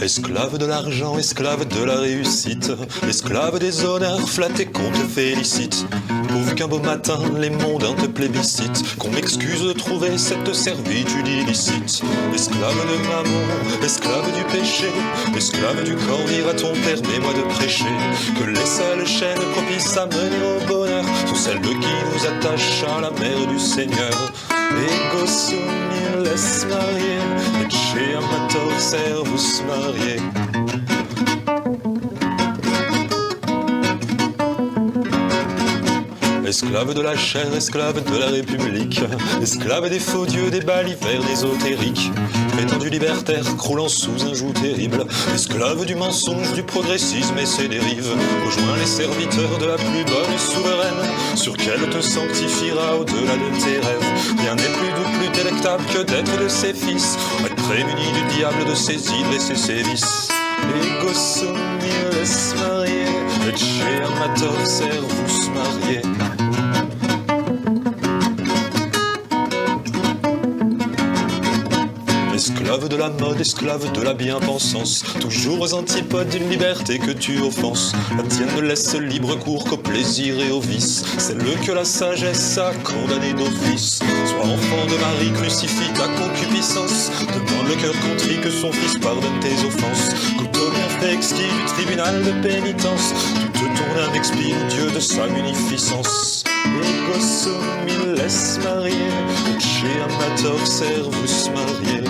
Esclave de l'argent, esclave de la réussite, esclave des honneurs flattés qu'on te félicite. Pourvu qu'un beau matin les mondains te plébiscitent, qu'on m'excuse de trouver cette servitude illicite. Esclave de maman, esclave du péché, esclave du corps, dira-t-on, permets-moi de prêcher que les seules chaînes propices à mener au bonheur sont celles qui nous attachent à la mère du Seigneur. Ego sum, laisse marier, et chez amateur servus marier. Esclave de la chair, esclave de la République, esclave des faux dieux, des balivernes ésotériques, prétendu libertaire, croulant sous un joug terrible, esclave du mensonge, du progressisme et ses dérives, rejoins les serviteurs de la plus bonne souveraine, sur qu'elle te sanctifiera au-delà de tes rêves. Rien n'est plus doux, plus délectable que d'être de ses fils, être prémuni du diable, de ses hydres et ses sévices. Ego sum, laisse marier, et chez amateur servus marier. Esclave de la mode, esclave de la bien-pensance, toujours aux antipodes d'une liberté que tu offenses. La tienne ne laisse libre cours qu'au plaisir et au vice, celle que la sagesse a condamné d'office. Sois enfant de Marie, crucifie ta concupiscence, demande le cœur contrit que son fils pardonne tes offenses. Goûte au bienfait exquis du tribunal de pénitence, tout ton âme expie au Dieu de sa munificence. Ego sum, il laisse marier, chez amateur servus marier.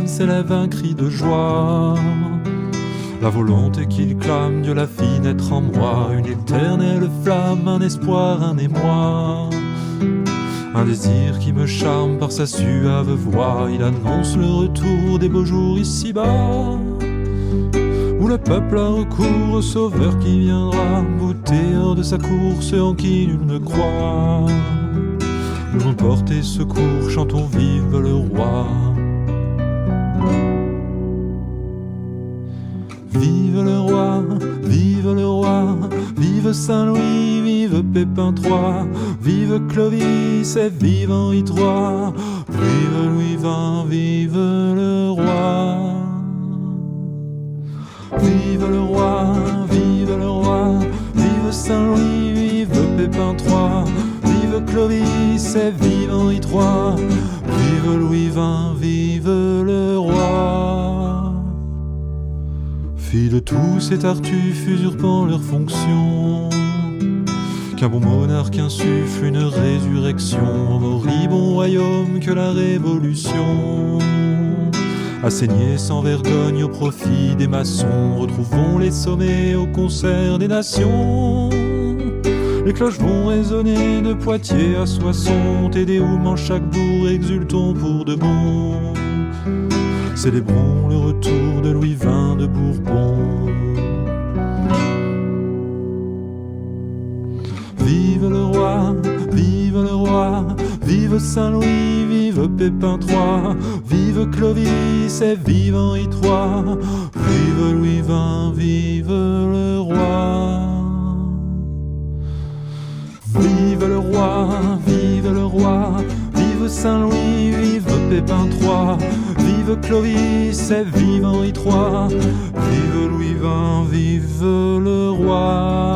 S'élève un cri de joie, la volonté qu'il clame, Dieu la fit naître en moi, une éternelle flamme, un espoir, un émoi, un désir qui me charme par sa suave voix. Il annonce le retour des beaux jours ici-bas, où le peuple a recours au sauveur qui viendra bouter hors de sa cour ceux en qui nul ne croit. Nous allons porter secours, chantons vive le roi. Vive le roi, vive le roi, vive Saint-Louis, vive Pépin III, vive Clovis et vive Henri III, vive Louis XX, vive le roi. Vive le roi, vive le roi, vive Saint-Louis, vive Pépin III, vive Clovis et vive Henri III, vive Louis XX, vive le roi. Fille de tous et Tartuffe usurpant leurs fonctions, qu'un bon monarque insuffle une résurrection au moribond royaume que la révolution a saigné sans vergogne au profit des maçons. Retrouvons les sommets au concert des nations. Les cloches vont résonner de Poitiers à Soissons, Tédéum en chaque bourg, exultons pour de bon. Célébrons le retour de Louis XX de Bourbon. Vive le roi, vive le roi, vive Saint-Louis, vive Pépin III, vive Clovis et vive Henri III, vive Louis XX, vive le roi. Vive le roi, vive le roi, vive Saint-Louis, vive Pépin III, vive Clovis et vive Henri III, vive Louis XX, vive le roi.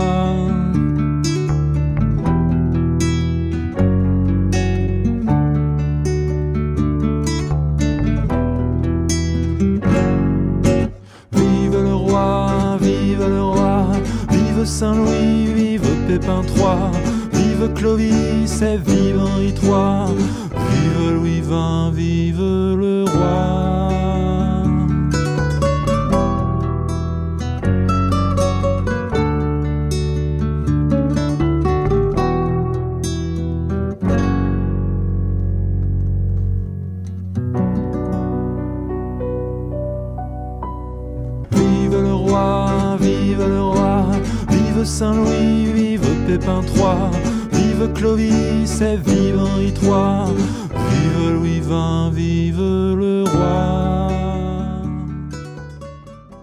Vive le roi, vive le roi, vive Saint-Louis, vive Pépin III, vive Clovis et vive Henri III, vive Louis XX, vive le roi. vive Saint-Louis, vive Pépin III, vive Clovis et vive Henri III, vive Louis XX, vive le roi.